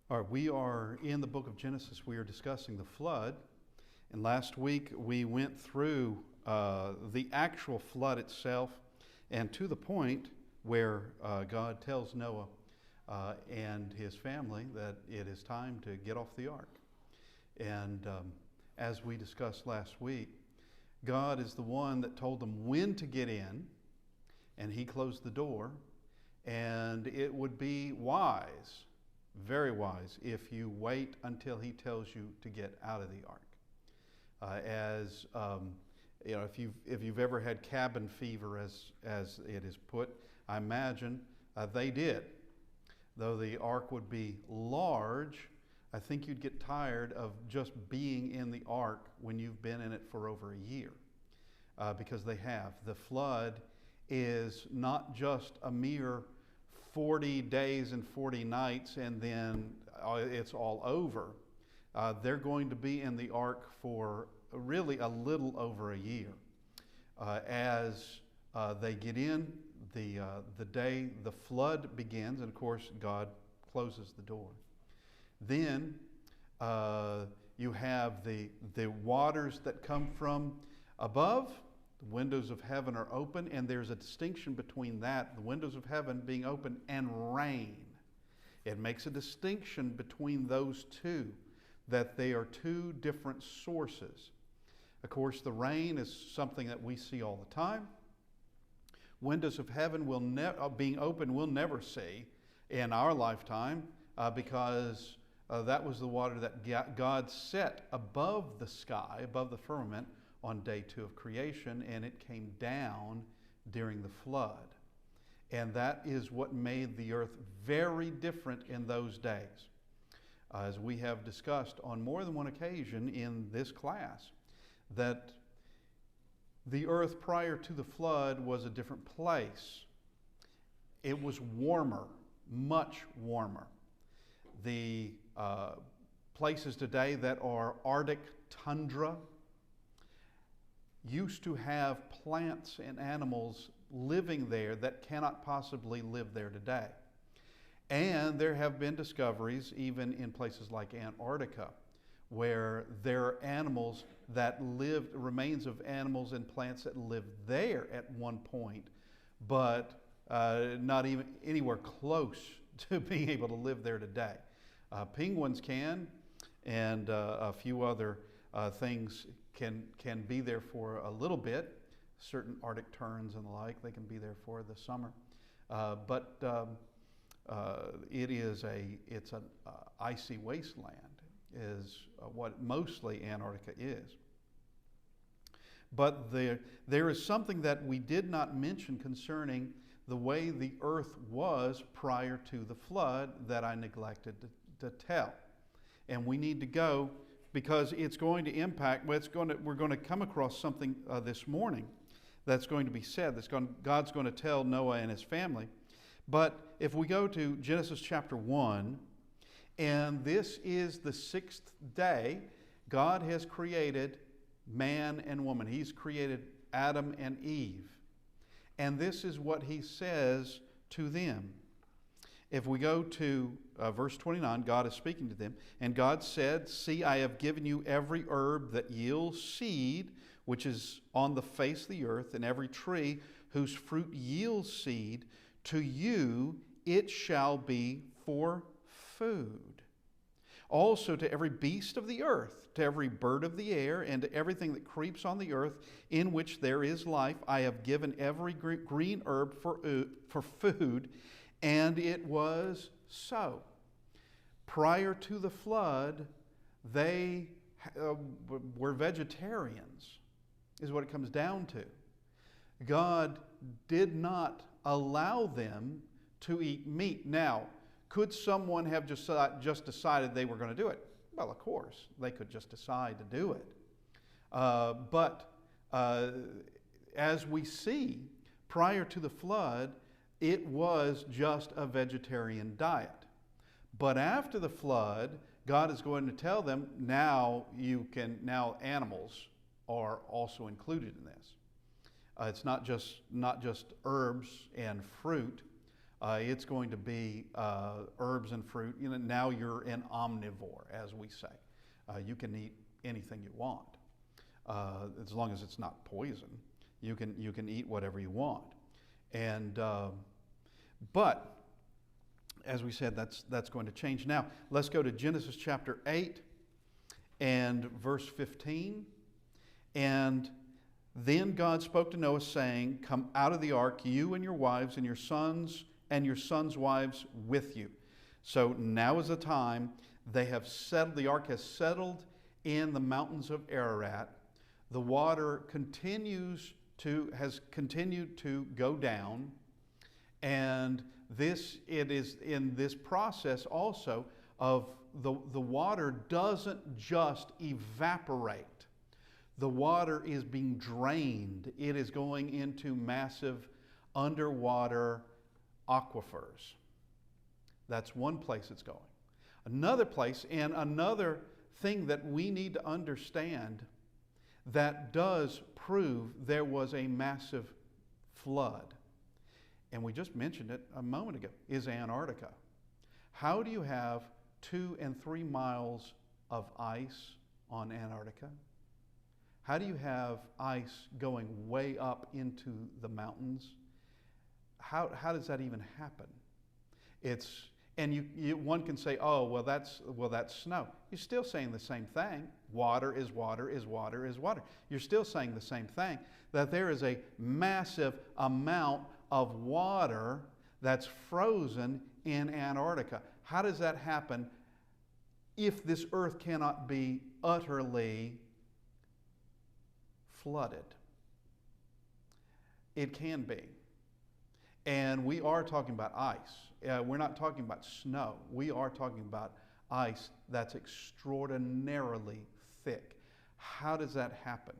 All right, we are in the book of Genesis. We are discussing the flood. And last week we went through the actual flood itself and to the point where God tells Noah and his family that it is time to get off the ark. And as we discussed last week, God is the one that told them when to get in, and he closed the door. And it would be wise, very wise, if you wait until he tells you to get out of the ark. If you've ever had cabin fever, as it is put, I imagine they did. Though the ark would be large, I think you'd get tired of just being in the ark when you've been in it for over a year, because they have. The flood is not just a mere 40 days and 40 nights and then it's all over. They're going to be in the ark for really a little over a year. As they get in, the day the flood begins, and of course God closes the door. Then you have the waters that come from above. The windows of heaven are open, and there's a distinction between that, the windows of heaven being open, and rain. It makes a distinction between those two, that they are two different sources. Of course, the rain is something that we see all the time. Windows of heaven being open we'll never see in our lifetime because that was the water that God set above the sky, above the firmament, on day 2 of creation, and it came down during the flood. And that is what made the earth very different in those days. As we have discussed on more than one occasion in this class, that the earth prior to the flood was a different place. It was warmer, much warmer. The places today that are Arctic tundra used to have plants and animals living there that cannot possibly live there today. And there have been discoveries even in places like Antarctica where there are animals that lived, remains of animals and plants that lived there at one point, but not even anywhere close to being able to live there today. Penguins can, and a few other things can be there for a little bit. Certain Arctic terns and the like, they can be there for the summer. But it's an icy wasteland, is what mostly Antarctica is. But there is something that we did not mention concerning the way the earth was prior to the flood that I neglected to tell. And we need to go because it's going to impact, we're going to come across something this morning that's going to be said, God's going to tell Noah and his family. But if we go to Genesis chapter 1, and this is the 6th day, God has created man and woman. He's created Adam and Eve. And this is what he says to them. If we go to verse 29, God is speaking to them. And God said, "See, I have given you every herb that yields seed, which is on the face of the earth, and every tree whose fruit yields seed. To you it shall be for food. Also to every beast of the earth, to every bird of the air, and to everything that creeps on the earth, in which there is life, I have given every green herb for food." And it was so. Prior to the flood, they were vegetarians, is what it comes down to. God did not allow them to eat meat. Now, could someone have just decided they were going to do it? Well, of course, they could just decide to do it. But as we see, prior to the flood, it was just a vegetarian diet. But after the flood, God is going to tell them, now animals are also included in this. It's not just herbs and fruit. It's going to be herbs and fruit. Now you're an omnivore, as we say. You can eat anything you want, as long as it's not poison. You can eat whatever you want, and but as we said, that's going to change. Now let's go to Genesis chapter 8 and verse 15. And then God spoke to Noah, saying, "Come out of the ark, you and your wives and your sons wives with you." So now is the time. They have settled. The ark has settled in the mountains of Ararat. The water has continued to go down, and it is in this process also of the water doesn't just evaporate. The water is being drained. It is going into massive underwater aquifers. That's one place it's going. Another place, and another thing that we need to understand that does prove there was a massive flood, and we just mentioned it a moment ago, is Antarctica. How do you have 2 and 3 miles of ice on Antarctica? How do you have ice going way up into the mountains? How does that even happen? One can say, oh, well that's snow. You're still saying the same thing. Water is water is water is water. You're still saying the same thing, that there is a massive amount of water that's frozen in Antarctica. How does that happen if this earth cannot be utterly flooded? It can be. And we are talking about ice. We're not talking about snow. We are talking about ice that's extraordinarily thick. How does that happen?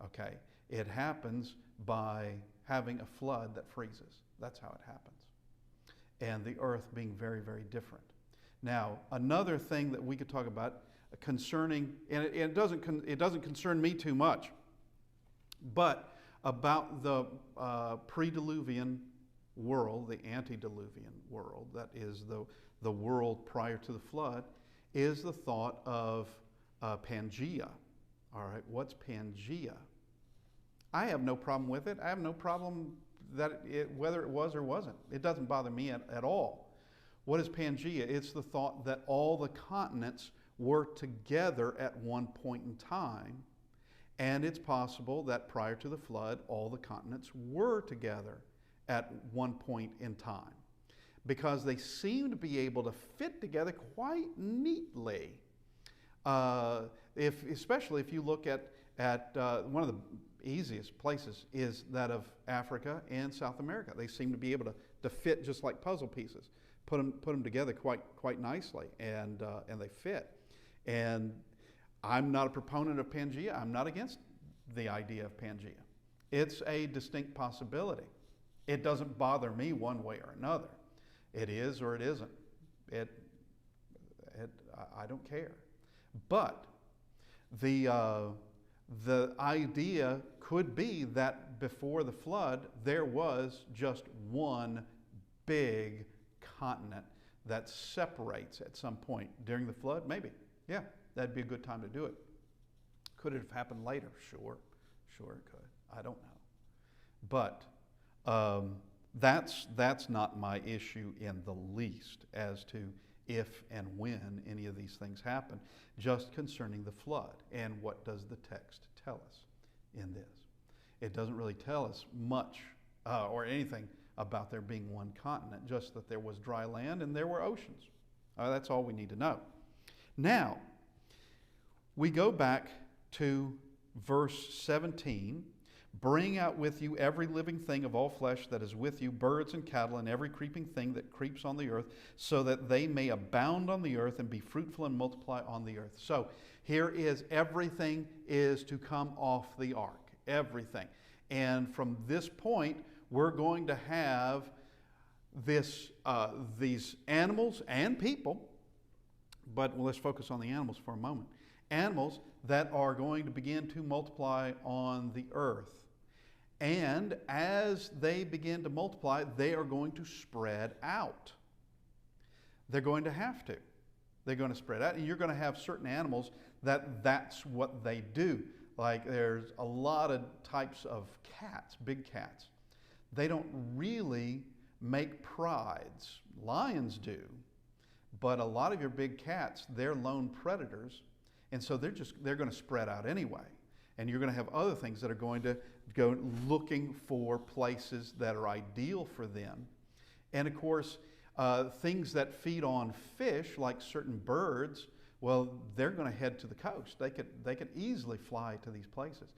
Okay, it happens by having a flood that freezes. That's how it happens. And the earth being very, very different. Now, another thing that we could talk about concerning, and it doesn't concern me too much, but about the pre-diluvian world, the antediluvian world, that is the world prior to the flood, is the thought of Pangaea. All right, what's Pangaea? I have no problem with it. I have no problem whether it was or wasn't. It doesn't bother me at all. What is Pangaea? It's the thought that all the continents were together at one point in time, and it's possible that prior to the flood, all the continents were together at one point in time, because they seem to be able to fit together quite neatly. Especially if you look at one of the easiest places is that of Africa and South America. They seem to be able to fit just like puzzle pieces. Put them together quite nicely, and they fit. And I'm not a proponent of Pangaea. I'm not against the idea of Pangaea. It's a distinct possibility. It doesn't bother me one way or another. It is or it isn't. I don't care. But the idea could be that before the flood, there was just one big continent that separates at some point during the flood. Maybe. Yeah, that'd be a good time to do it. Could it have happened later? Sure it could. I don't know. But that's not my issue in the least as to if and when any of these things happen, just concerning the flood. And what does the text tell us in this? It doesn't really tell us much or anything about there being one continent, just that there was dry land and there were oceans. That's all we need to know. Now, we go back to verse 17. Bring out with you every living thing of all flesh that is with you, birds and cattle, and every creeping thing that creeps on the earth, so that they may abound on the earth and be fruitful and multiply on the earth. So here is everything is to come off the ark. Everything. And from this point, we're going to have these animals and people, but let's focus on the animals for a moment. Animals that are going to begin to multiply on the earth. And as they begin to multiply, they are going to spread out. They're going to have to. They're going to spread out, and you're going to have certain animals that's what they do. Like there's a lot of types of cats, big cats. They don't really make prides. Lions do, but a lot of your big cats, they're lone predators, and so they're going to spread out anyway. And you're going to have other things that are going to go looking for places that are ideal for them. And of course, things that feed on fish, like certain birds, well, they're going to head to the coast. They could easily fly to these places.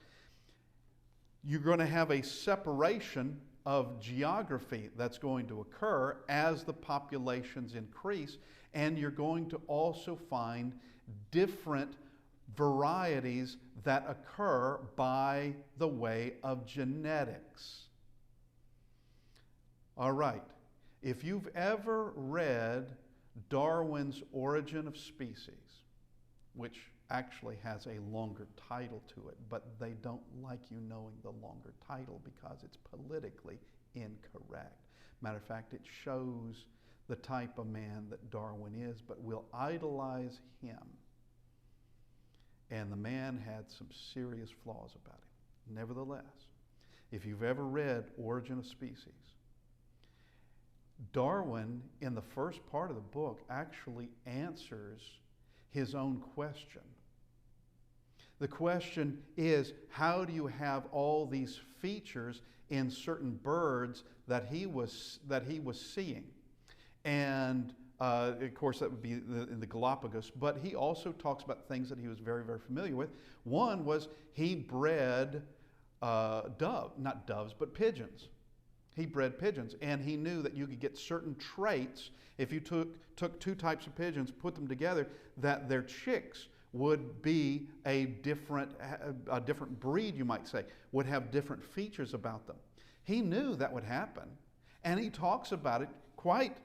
You're going to have a separation of geography that's going to occur as the populations increase, and you're going to also find different varieties that occur by the way of genetics. All right. If you've ever read Darwin's Origin of Species, which actually has a longer title to it, but they don't like you knowing the longer title because it's politically incorrect. Matter of fact, it shows the type of man that Darwin is, but we'll idolize him. And the man had some serious flaws about him. Nevertheless, if you've ever read Origin of Species, Darwin, in the first part of the book, actually answers his own question. The question is, how do you have all these features in certain birds that he was seeing? And of course, that would be in the Galapagos, but he also talks about things that he was very, very familiar with. One was he bred not doves, but pigeons. He bred pigeons, and he knew that you could get certain traits if you took two types of pigeons, put them together, that their chicks would be a different breed, you might say, would have different features about them. He knew that would happen, and he talks about it quite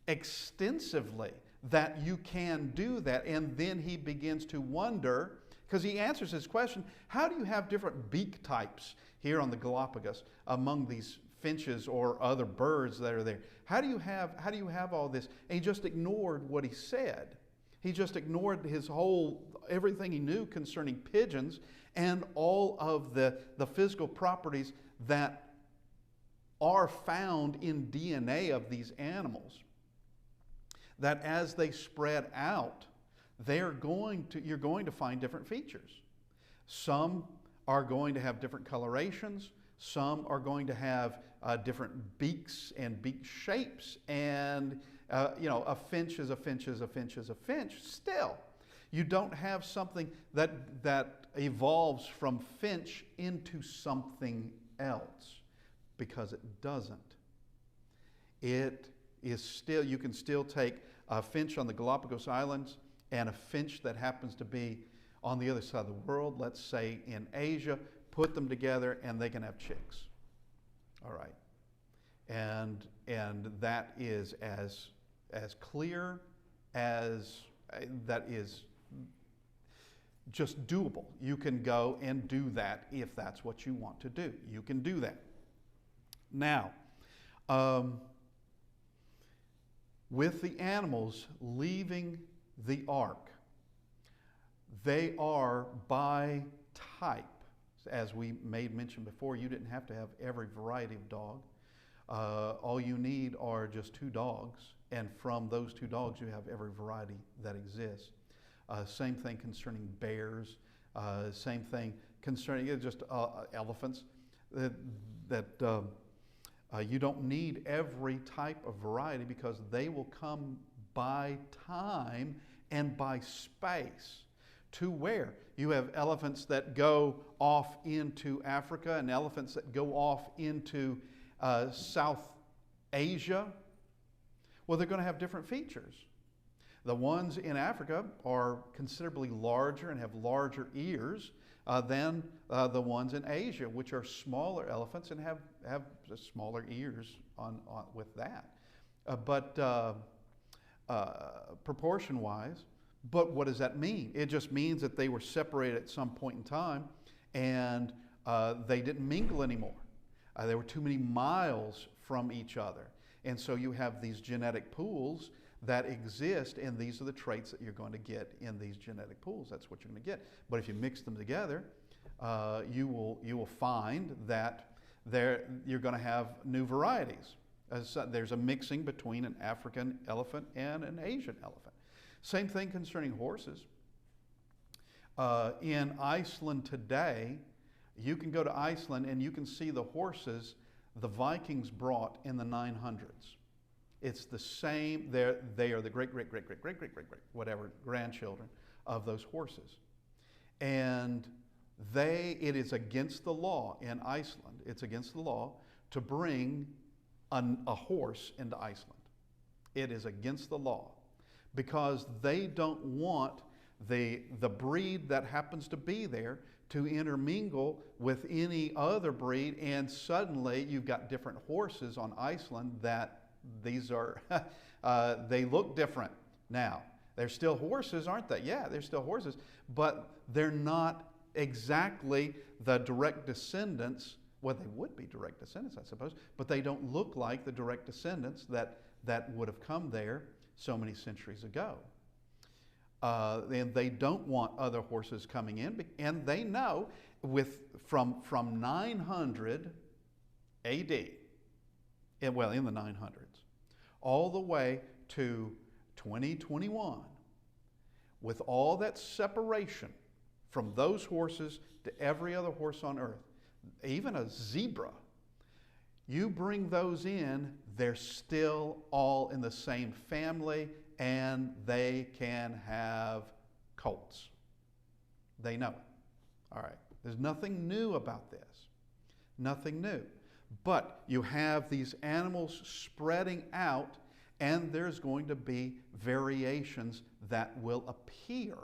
extensively, that you can do that. And then he begins to wonder, because he answers his question, how do you have different beak types here on the Galapagos among these finches or other birds that are there? How do you have all this? And he just ignored what he said. He just ignored everything he knew concerning pigeons and all of the physical properties that are found in DNA of these animals. That as they spread out, you're going to find different features. Some are going to have different colorations. Some are going to have different beaks and beak shapes. And, a finch is a finch is a finch is a finch. Still, you don't have something that evolves from finch into something else, because it doesn't. It is still, you can still take a finch on the Galapagos Islands and a finch that happens to be on the other side of the world, let's say in Asia, put them together and they can have chicks. All right. And that is as clear as that is just doable. You can go and do that if that's what you want to do. You can do that. Now, with the animals leaving the ark, they are by type. As we made mention before, you didn't have to have every variety of dog. All you need are just 2 dogs, and from those 2 dogs you have every variety that exists. Same thing concerning bears. Same thing concerning just elephants. You don't need every type of variety, because they will come by time and by space. To where? You have elephants that go off into Africa and elephants that go off into South Asia. Well, they're going to have different features. The ones in Africa are considerably larger and have larger ears than the ones in Asia, which are smaller elephants and have smaller ears with that. But proportion-wise, but what does that mean? It just means that they were separated at some point in time, and they didn't mingle anymore. There were too many miles from each other. And so you have these genetic pools that exist, and these are the traits that you're going to get in these genetic pools. That's what you're going to get. But if you mix them together, you will find that you're going to have new varieties. There's a mixing between an African elephant and an Asian elephant. Same thing concerning horses. In Iceland today, you can go to Iceland and you can see the horses the Vikings brought in the 900s. It's the same. They are the great whatever grandchildren of those horses, and it is against the law in Iceland. It's against the law to bring a horse into Iceland. It is against the law because they don't want the breed that happens to be there to intermingle with any other breed, and suddenly you've got different horses on Iceland that these are, they look different now. They're still horses, aren't they? Yeah, they're still horses, but they're not exactly the direct descendants. Well, they would be direct descendants, I suppose, but they don't look like the direct descendants that would have come there so many centuries ago. And they don't want other horses coming in, and they know from 900 AD, in the 900s, all the way to 2021, with all that separation from those horses to every other horse on earth, even a zebra, you bring those in, they're still all in the same family, and they can have colts. They know it. All right. There's nothing new about this. Nothing new. But you have these animals spreading out, and there's going to be variations that will appear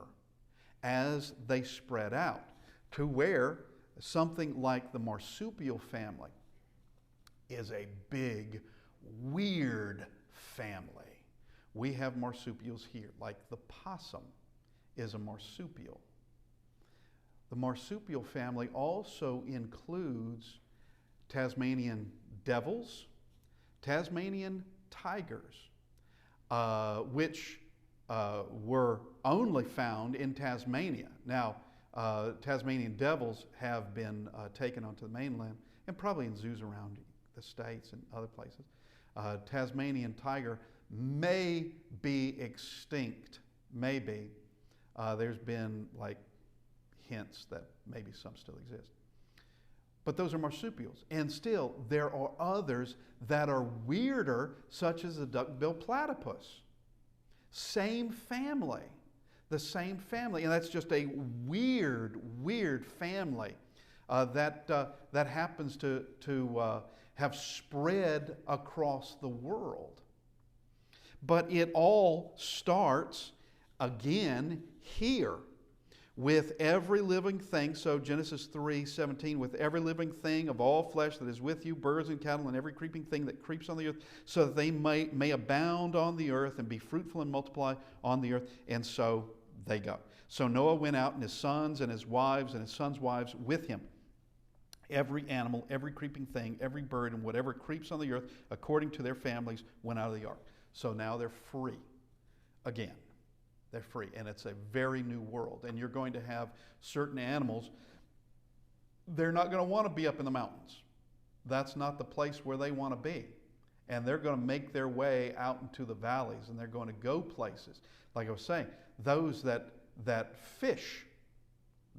as they spread out, to where something like the marsupial family is a big, weird family. We have marsupials here, like the possum is a marsupial. The marsupial family also includes Tasmanian devils, Tasmanian tigers, which were only found in Tasmania. Now, Tasmanian devils have been taken onto the mainland and probably in zoos around the States and other places. Tasmanian tiger may be extinct, maybe. There's been like hints that maybe some still exist. But those are marsupials. And still, there are others that are weirder, such as the duck-billed platypus. Same family. The same family. And that's just a weird, weird family that happens to have spread across the world. But it all starts again here with every living thing. So Genesis 3:17, with every living thing of all flesh that is with you, birds and cattle and every creeping thing that creeps on the earth, so that they may abound on the earth and be fruitful and multiply on the earth. And so they go. So Noah went out, and his sons and his wives and his sons' wives with him. Every animal, every creeping thing, every bird, and whatever creeps on the earth, according to their families, went out of the ark. So now they're free again. They're free, and it's a very new world. And you're going to have certain animals, they're not going to want to be up in the mountains. That's not the place where they want to be. And they're going to make their way out into the valleys, and they're going to go places. Like I was saying, those that fish,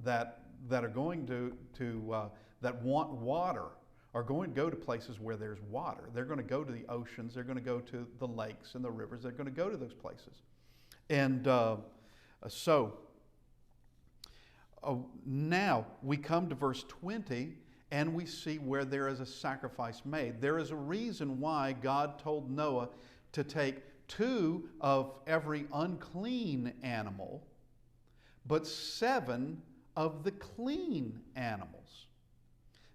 that are going to that want water, are going to go to places where there's water. They're going to go to the oceans. They're going to go to the lakes and the rivers. They're going to go to those places. And so now we come to verse 20, and we see where there is a sacrifice made. There is a reason why God told Noah to take 2 of every unclean animal, but 7 of the clean animals.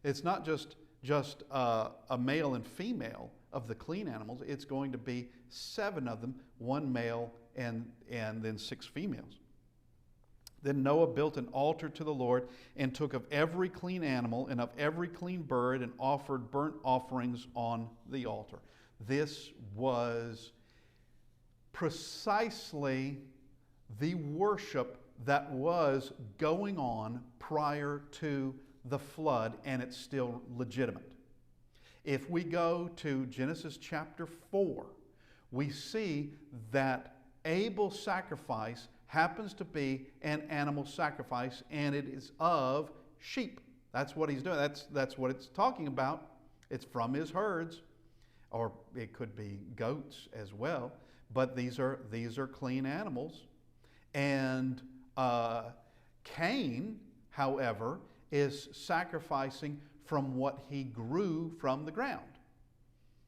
It's not just a male and female of the clean animals. It's going to be 7 of them, 1 male and then 6 females. Then Noah built an altar to the Lord and took of every clean animal and of every clean bird and offered burnt offerings on the altar. This was precisely the worship that was going on prior to the flood, and it's still legitimate. If we go to Genesis chapter 4, we see that Abel's sacrifice happens to be an animal sacrifice, and it is of sheep. That's what he's doing. That's what it's talking about. It's from his herds, or it could be goats as well. But these are clean animals. And Cain, however, is sacrificing from what he grew from the ground.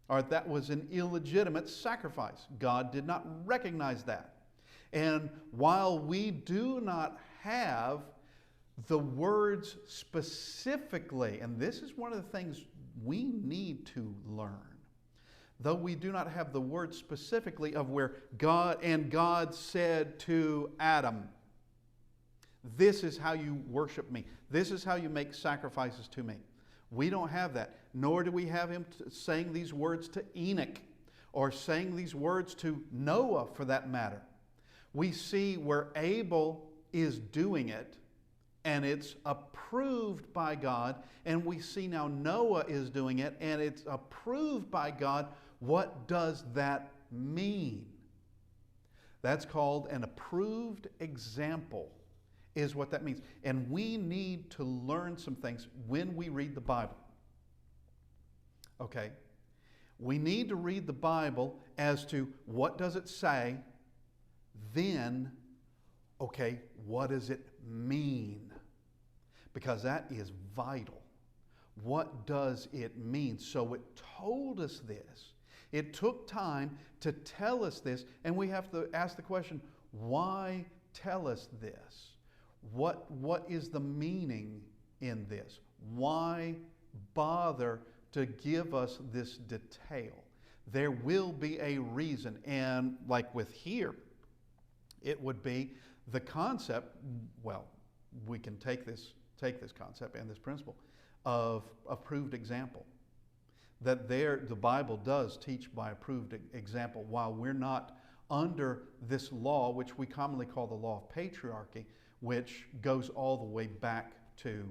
Or that was an illegitimate sacrifice. God did not recognize that. And while we do not have the words specifically, and this is one of the things we need to learn, though we do not have the words specifically of where God said to Adam, this is how you worship me. This is how you make sacrifices to me. We don't have that. Nor do we have him saying these words to Enoch or saying these words to Noah for that matter. We see where Abel is doing it and it's approved by God, and we see now Noah is doing it and it's approved by God. What does that mean? That's called an approved example, is what that means. And we need to learn some things when we read the Bible. Okay? We need to read the Bible as to what does it say, then, okay, what does it mean? Because that is vital. What does it mean? So it told us this. It took time to tell us this, and we have to ask the question, why tell us this? What is the meaning in this? Why bother to give us this detail? There will be a reason, and like with here, it would be the concept, well, we can take this concept and this principle of approved example. That the Bible does teach by approved example. While we're not under this law, which we commonly call the Law of Patriarchy, which goes all the way back to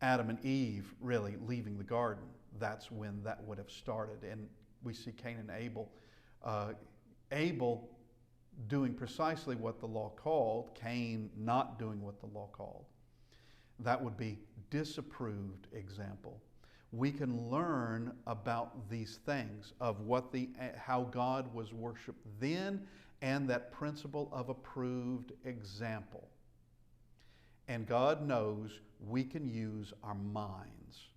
Adam and Eve really leaving the garden. That's when that would have started. And we see Cain and Abel doing precisely what the law called, Cain not doing what the law called. That would be disapproved example. We can learn about these things of how God was worshipped then, and that principle of approved example. And God knows we can use our minds.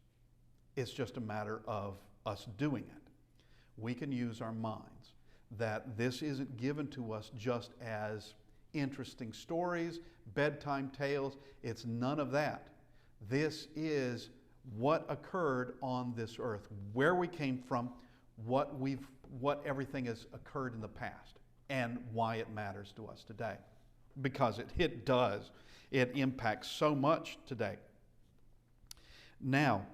It's just a matter of us doing it. We can use our minds. That this isn't given to us just as interesting stories, bedtime tales. It's none of that. This is what occurred on this earth, where we came from, what everything has occurred in the past, and why it matters to us today. Because it does. It impacts so much today. Now,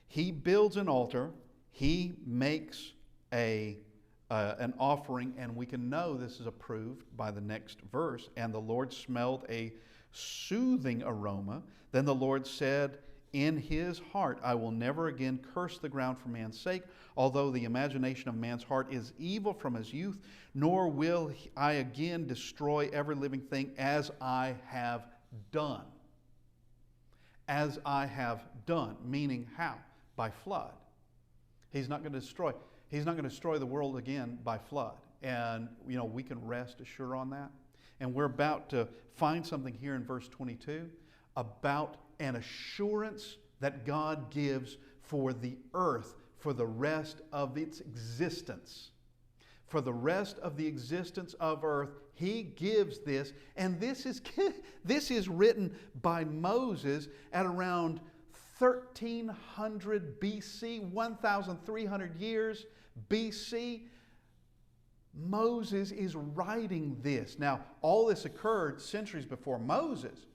he builds an altar. He makes an offering, and we can know this is approved by the next verse. And the Lord smelled a soothing aroma. Then the Lord said in his heart, I will never again curse the ground for man's sake, although the imagination of man's heart is evil from his youth, nor will I again destroy every living thing as I have done. As I have done, meaning how? By flood. He's not going to destroy the world again by flood. And, we can rest assured on that. And we're about to find something here in verse 22 about an assurance that God gives for the earth for the rest of its existence. For the rest of the existence of earth, he gives this. And this is written by Moses at around 1300 BC, 1,300 years BC. Moses is writing this. Now, all this occurred centuries before Moses,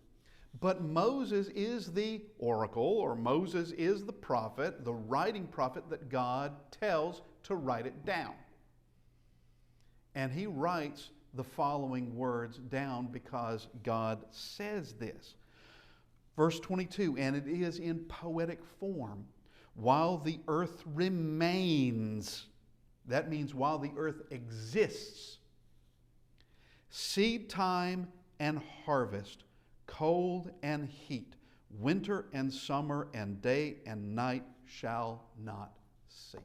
but Moses is the oracle, or Moses is the prophet, the writing prophet that God tells to write it down. And he writes the following words down because God says this. Verse 22, and it is in poetic form. While the earth remains, that means while the earth exists, seed time and harvest, cold and heat, winter and summer, and day and night shall not cease.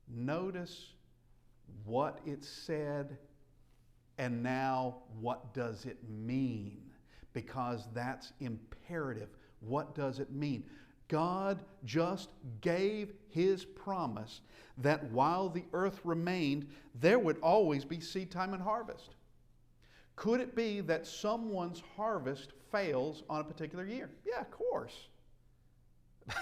Notice what it said, and now what does it mean? Because that's imperative. What does it mean? God just gave his promise that while the earth remained, there would always be seed time and harvest. Could it be that someone's harvest fails on a particular year? Yeah, of course.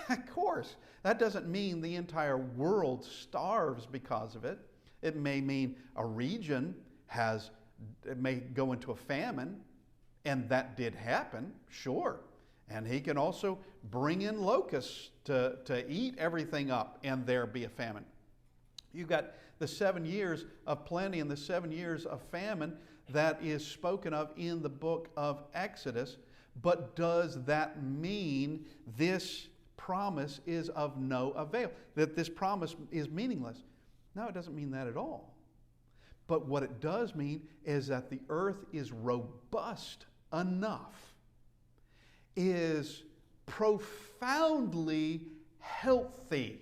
Of course. That doesn't mean the entire world starves because of it. It may mean a region may go into a famine, and that did happen, sure. And he can also bring in locusts to eat everything up, and there be a famine. You've got the 7 years of plenty and the 7 years of famine that is spoken of in the book of Exodus. But does that mean this promise is of no avail? That this promise is meaningless? No, it doesn't mean that at all. But what it does mean is that the earth is robust enough, is profoundly healthy,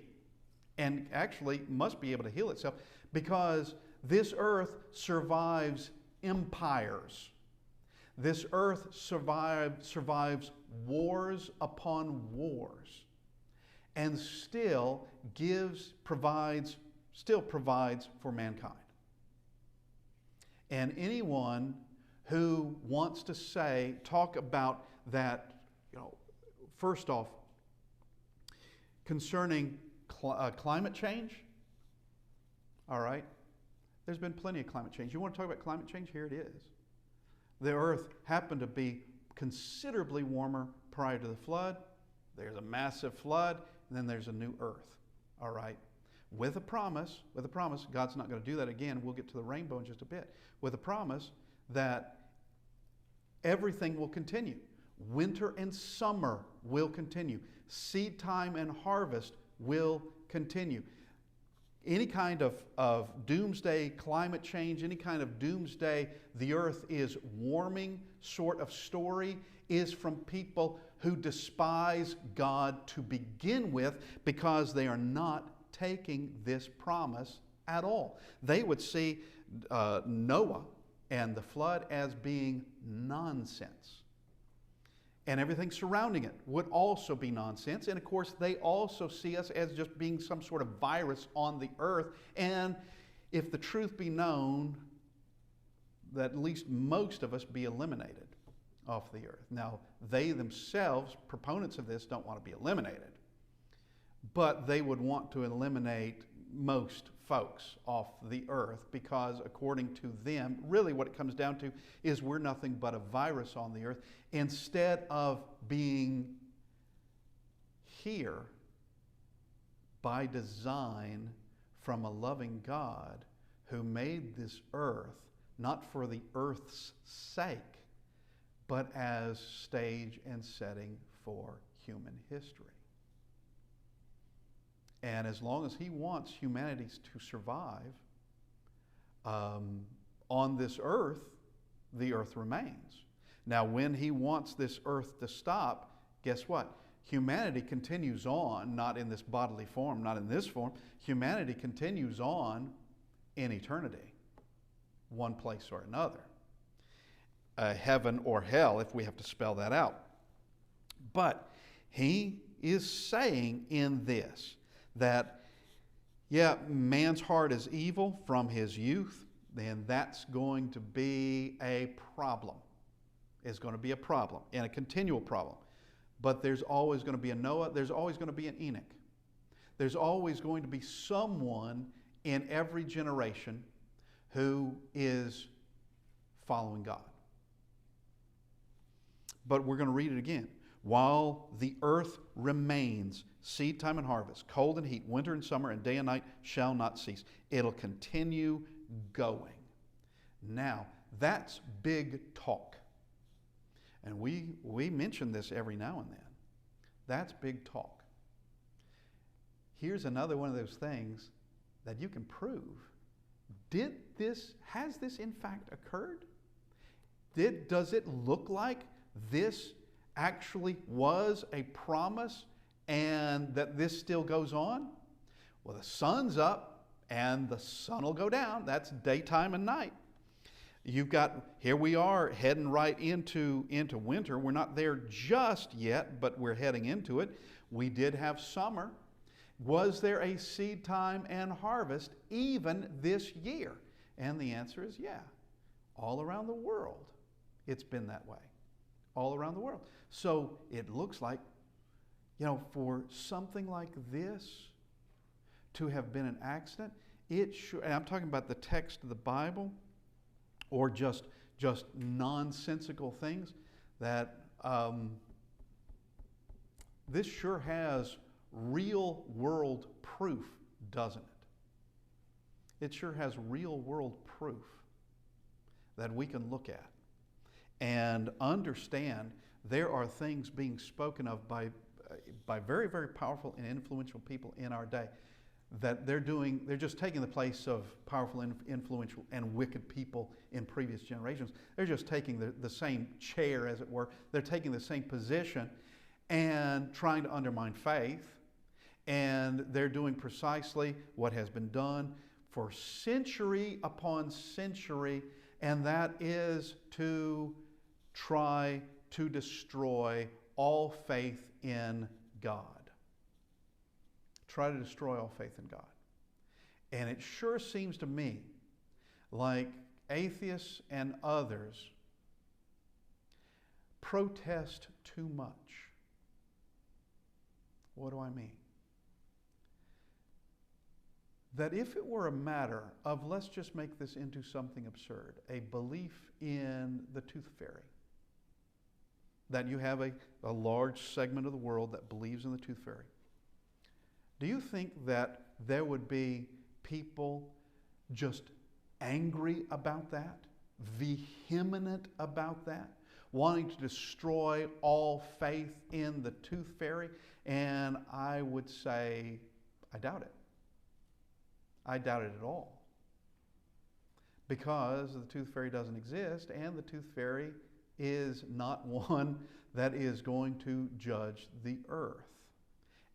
and actually must be able to heal itself, because this earth survives empires. This earth survives wars upon wars, and still provides for mankind. And anyone who wants to talk about that, first off, concerning climate change, all right, there's been plenty of climate change. You want to talk about climate change? Here it is. The earth happened to be considerably warmer prior to the flood. There's a massive flood, and then there's a new earth, all right? With a promise, God's not going to do that again. We'll get to the rainbow in just a bit. With a promise that everything will continue. Winter and summer will continue. Seed time and harvest will continue. Any kind of doomsday climate change, any kind of doomsday, the earth is warming sort of story is from people who despise God to begin with, because they are not taking this promise at all. They would see Noah and the flood as being nonsense. And everything surrounding it would also be nonsense. And of course, they also see us as just being some sort of virus on the earth. And if the truth be known, that at least most of us be eliminated off the earth. Now, they themselves, proponents of this, don't want to be eliminated. But they would want to eliminate most folks off the earth, because according to them, really what it comes down to is we're nothing but a virus on the earth, instead of being here by design from a loving God who made this earth not for the earth's sake, but as stage and setting for human history. And as long as he wants humanity to survive on this earth, the earth remains. Now, when he wants this earth to stop, guess what? Humanity continues on, not in this bodily form, not in this form. Humanity continues on in eternity, one place or another. Heaven or hell, if we have to spell that out. But he is saying in this, that, yeah, man's heart is evil from his youth, then that's going to be a problem. It's going to be a problem, and a continual problem. But there's always going to be a Noah. There's always going to be an Enoch. There's always going to be someone in every generation who is following God. But we're going to read it again. While the earth remains, seed time and harvest, cold and heat, winter and summer, and day and night shall not cease. It'll continue going. Now, that's big talk. And we mention this every now and then. That's big talk. Here's another one of those things that you can prove. Has this in fact occurred? Does it look like this actually was a promise and that this still goes on? Well, the sun's up and the sun will go down. That's daytime and night. Here we are heading right into winter. We're not there just yet, but we're heading into it. We did have summer. Was there a seed time and harvest even this year? And the answer is yeah. All around the world, it's been that way. All around the world. So it looks like, for something like this to have been an accident, and I'm talking about the text of the Bible, or just nonsensical things, that this sure has real world proof, doesn't it? It sure has real world proof that we can look at and understand there are things being spoken of by very, very powerful and influential people in our day that they're just taking the place of powerful, influential, and wicked people in previous generations. They're just taking the same chair, as it were. They're taking the same position and trying to undermine faith. And they're doing precisely what has been done for century upon century, and that is to try to destroy all faith in God. Try to destroy all faith in God. And it sure seems to me like atheists and others protest too much. What do I mean? That if it were a matter of, let's just make this into something absurd, a belief in the tooth fairy, that you have a large segment of the world that believes in the tooth fairy, do you think that there would be people just angry about that, vehement about that, wanting to destroy all faith in the tooth fairy? And I would say, I doubt it. I doubt it at all. Because the tooth fairy doesn't exist, and the tooth fairy is not one that is going to judge the earth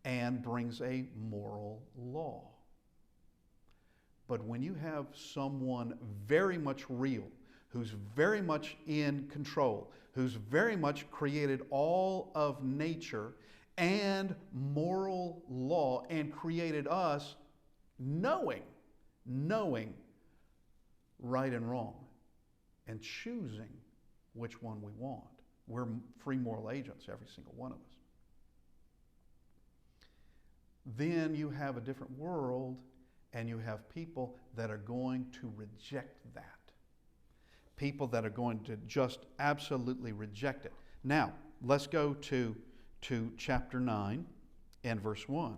and brings a moral law. But when you have someone very much real, who's very much in control, who's very much created all of nature and moral law and created us knowing right and wrong and choosing which one we want. We're free moral agents, every single one of us. Then you have a different world, and you have people that are going to reject that. People that are going to just absolutely reject it. Now, let's go to chapter 9 and verse 1.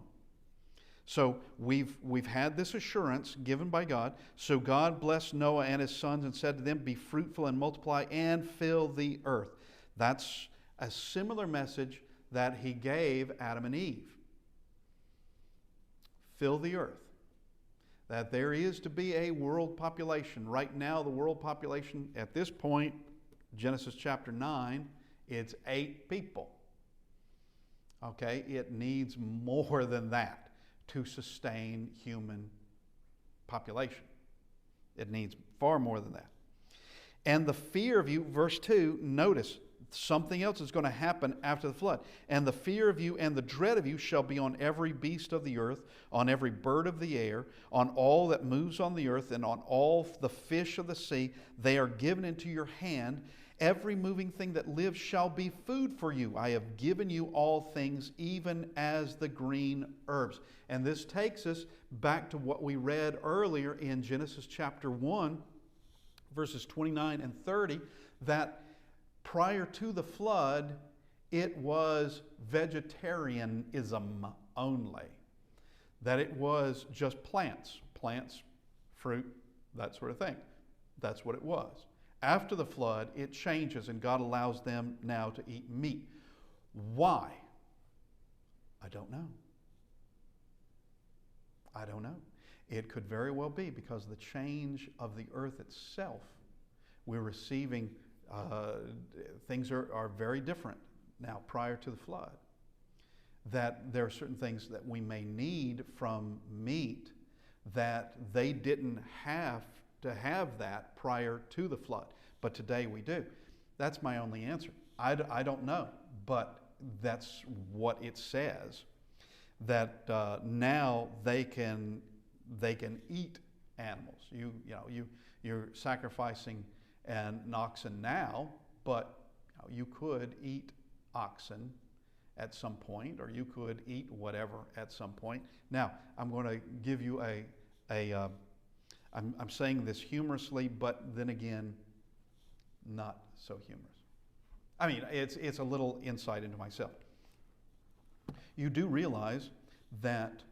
So we've had this assurance given by God. So God blessed Noah and his sons and said to them, be fruitful and multiply and fill the earth. That's a similar message that he gave Adam and Eve. Fill the earth. That there is to be a world population. Right now, the world population at this point, Genesis chapter 9, it's 8 people. Okay, it needs more than that to sustain human population. It needs far more than that. And the fear of you, verse 2, notice, something else is going to happen after the flood. And the fear of you and the dread of you shall be on every beast of the earth, on every bird of the air, on all that moves on the earth, and on all the fish of the sea. They are given into your hand, Every moving thing that lives shall be food for you. I have given you all things, even as the green herbs. And this takes us back to what we read earlier in Genesis chapter 1, verses 29 and 30, that prior to the flood, it was vegetarianism only. That it was just plants, fruit, that sort of thing. That's what it was. After the flood, it changes and God allows them now to eat meat. Why? I don't know. I don't know. It could very well be because of the change of the earth itself. We're receiving, things are very different now prior to the flood. That there are certain things that we may need from meat that they didn't have to have that prior to the flood. But today we do. That's my only answer. I don't know, but that's what it says. That now they can eat animals. You're sacrificing an oxen now, but you could eat oxen at some point, or you could eat whatever at some point. Now, I'm going to give you I'm saying this humorously, but then again, not so humorous. I mean, it's a little insight into myself. You do realize that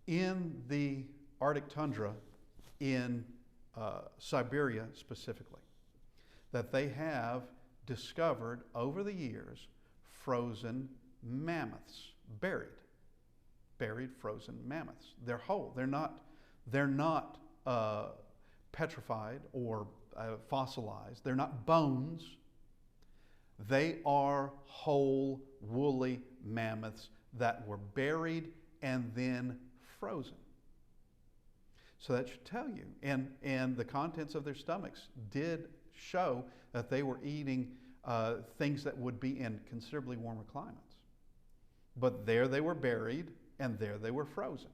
in the Arctic tundra, in Siberia specifically, that they have discovered over the years frozen mammoths, buried frozen mammoths. They're whole. They're not petrified or fossilized. They're not bones. They are whole, woolly mammoths that were buried and then frozen. So that should tell you. And the contents of their stomachs did show that they were eating things that would be in considerably warmer climates. But there they were buried, and there they were frozen.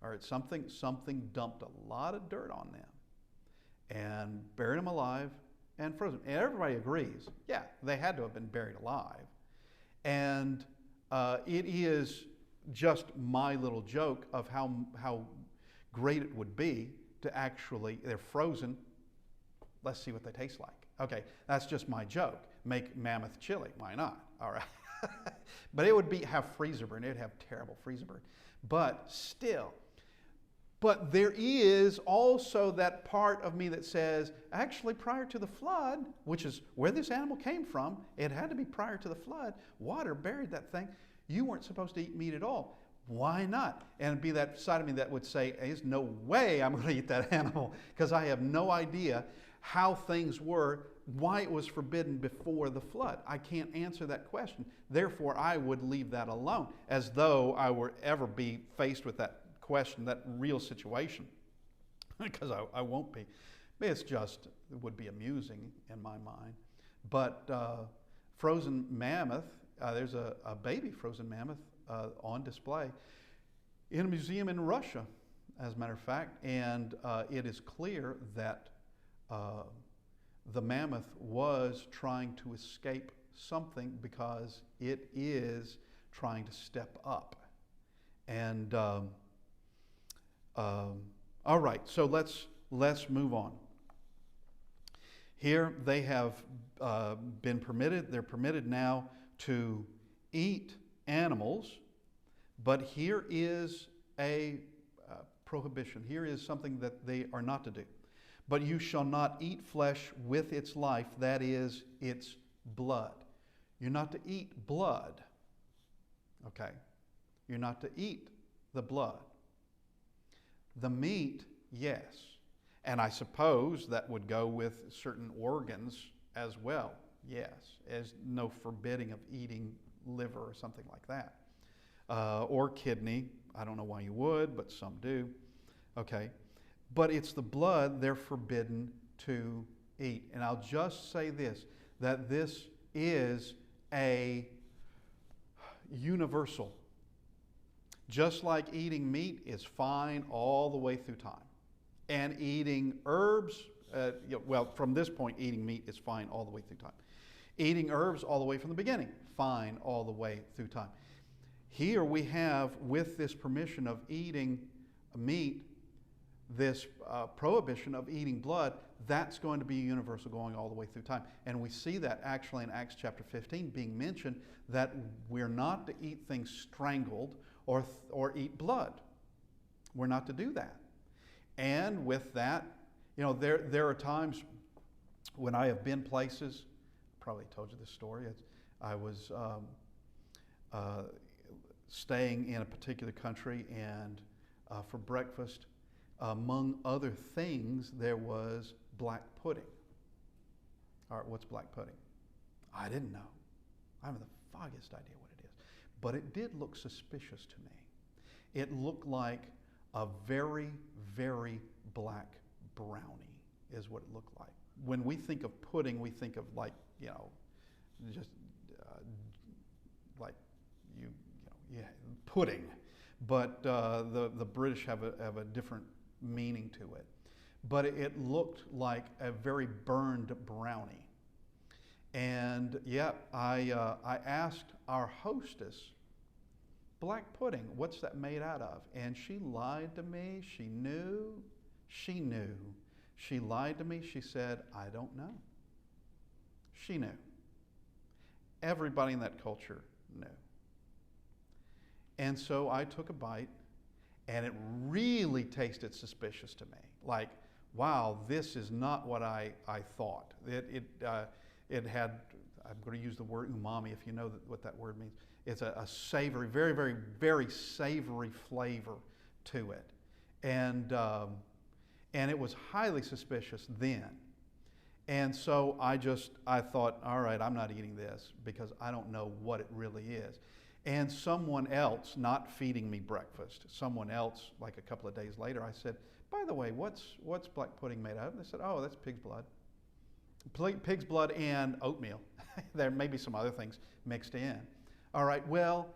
All right, something dumped a lot of dirt on them and buried them alive and frozen. And everybody agrees, yeah, they had to have been buried alive. And it is just my little joke of how great it would be to actually, they're frozen, let's see what they taste like. Okay, that's just my joke. Make mammoth chili, why not? All right. But it would have freezer burn, it would have terrible freezer burn. But still, but there is also that part of me that says, actually prior to the flood, which is where this animal came from, it had to be prior to the flood, water buried that thing, you weren't supposed to eat meat at all. Why not? And it'd be that side of me that would say, there's no way I'm going to eat that animal because I have no idea how things were, why it was forbidden before the flood. I can't answer that question. Therefore, I would leave that alone, as though I were ever be faced with that question, that real situation, because I won't be. It's just, it would be amusing in my mind. But frozen mammoth, there's a baby frozen mammoth on display in a museum in Russia, as a matter of fact, and it is clear that the mammoth was trying to escape something because it is trying to step up. And all right, so let's move on. Here they have been permitted, they're permitted now to eat animals, but here is a prohibition. Here is something that they are not to do. But you shall not eat flesh with its life, that is, its blood. You're not to eat blood. Okay? You're not to eat the blood. The meat, yes. And I suppose that would go with certain organs as well. Yes. There's no forbidding of eating liver or something like that. Or kidney. I don't know why you would, but some do. Okay. But it's the blood they're forbidden to eat. And I'll just say this, that this is a universal. Just like eating meat is fine all the way through time. And eating herbs, Well, from this point, eating meat is fine all the way through time. Eating herbs all the way from the beginning, fine all the way through time. Here we have, with this permission of eating meat, this prohibition of eating blood, that's going to be universal going all the way through time. And we see that actually in Acts chapter 15 being mentioned, that we're not to eat things strangled or eat blood. We're not to do that. And with that, there are times when I have been places, probably told you this story, I was staying in a particular country, and for breakfast, among other things, there was black pudding. All right, what's black pudding? I didn't know. I haven't the foggiest idea what it is. But it did look suspicious to me. It looked like a very, very black brownie is what it looked like. When we think of pudding, we think of just pudding. But the British have a different meaning to it. But it looked like a very burned brownie. And I asked our hostess, black pudding, what's that made out of? And she lied to me. She knew. She lied to me. She said, I don't know. She knew. Everybody in that culture knew. And so I took a bite, and it really tasted suspicious to me. Like, wow, this is not what I thought. It had, I'm going to use the word umami if you know what that word means. It's a savory, very, very, very savory flavor to it. And it was highly suspicious then. And so I thought, all right, I'm not eating this because I don't know what it really is. And someone else, not feeding me breakfast, someone else, like a couple of days later, I said, by the way, what's black pudding made out of? And they said, oh, that's pig's blood. Pig's blood and oatmeal. There may be some other things mixed in. All right, well,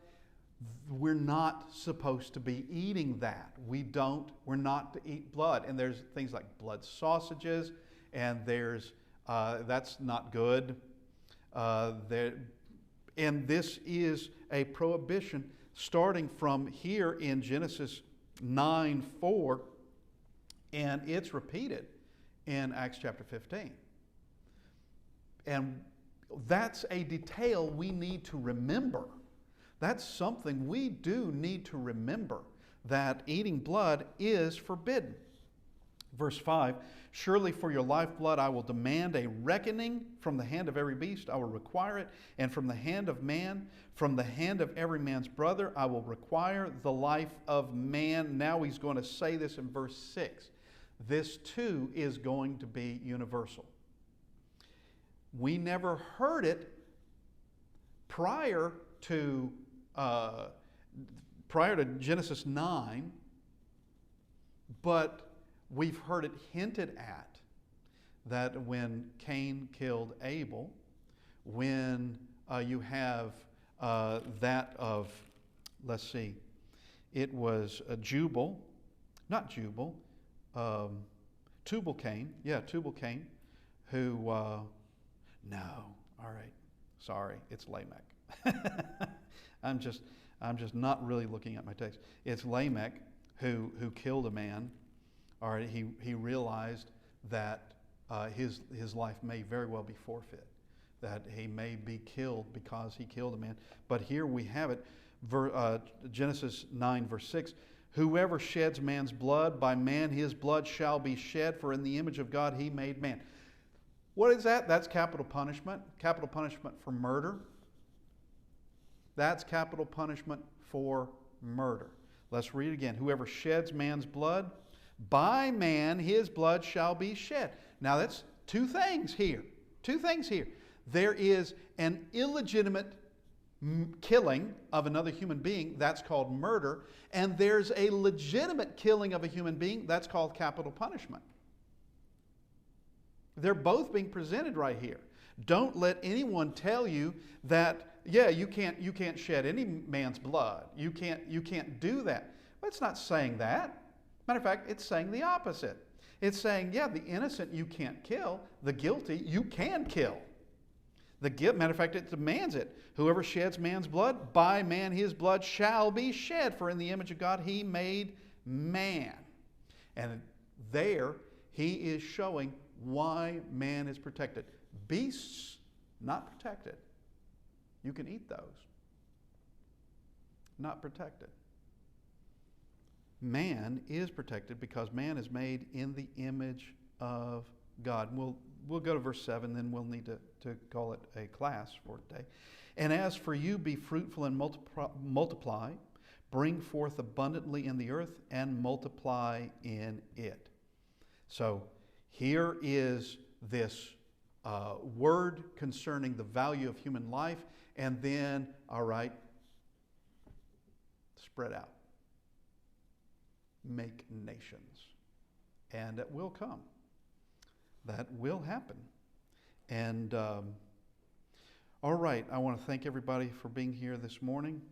we're not supposed to be eating that. We're not to eat blood. And there's things like blood sausages, and that's not good. And this is a prohibition starting from here in Genesis 9:4, and it's repeated in Acts chapter 15. And that's a detail we need to remember. That's something we do need to remember, that eating blood is forbidden. Verse 5, surely for your lifeblood I will demand a reckoning from the hand of every beast. I will require it. And from the hand of man, from the hand of every man's brother, I will require the life of man. Now he's going to say this in verse 6. This too is going to be universal. We never heard it prior to Genesis 9, but we've heard it hinted at that when Cain killed Abel, when you have that of, let's see, it was Tubal Cain, Tubal-Cain, who, no, all right, sorry, it's Lamech. I'm just not really looking at my text. It's Lamech who killed a man. All right, he realized that his life may very well be forfeit, that he may be killed because he killed a man. But here we have it, Genesis 9, verse 6. Whoever sheds man's blood, by man his blood shall be shed, for in the image of God he made man. What is that? That's capital punishment. Capital punishment for murder. That's capital punishment for murder. Let's read it again. Whoever sheds man's blood, by man his blood shall be shed. Now that's two things here. There is an illegitimate killing of another human being, that's called murder, and there's a legitimate killing of a human being, that's called capital punishment. They're both being presented right here. Don't let anyone tell you that, you can't shed any man's blood. You can't do that. Well, it's not saying that. Matter of fact, it's saying the opposite. It's saying, yeah, the innocent you can't kill, the guilty you can kill. Matter of fact, it demands it. Whoever sheds man's blood, by man his blood shall be shed, for in the image of God he made man. And there he is showing why man is protected. Beasts, not protected. You can eat those. Not protected. Man is protected because man is made in the image of God. We'll go to verse 7, then we'll need to call it a class for today. And as for you, be fruitful and multiply, bring forth abundantly in the earth, and multiply in it. So here is this word concerning the value of human life, and then, all right, spread out. Make nations. And it will come. That will happen. And all right, I want to thank everybody for being here this morning,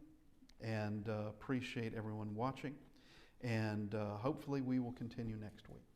and appreciate everyone watching. And hopefully we will continue next week.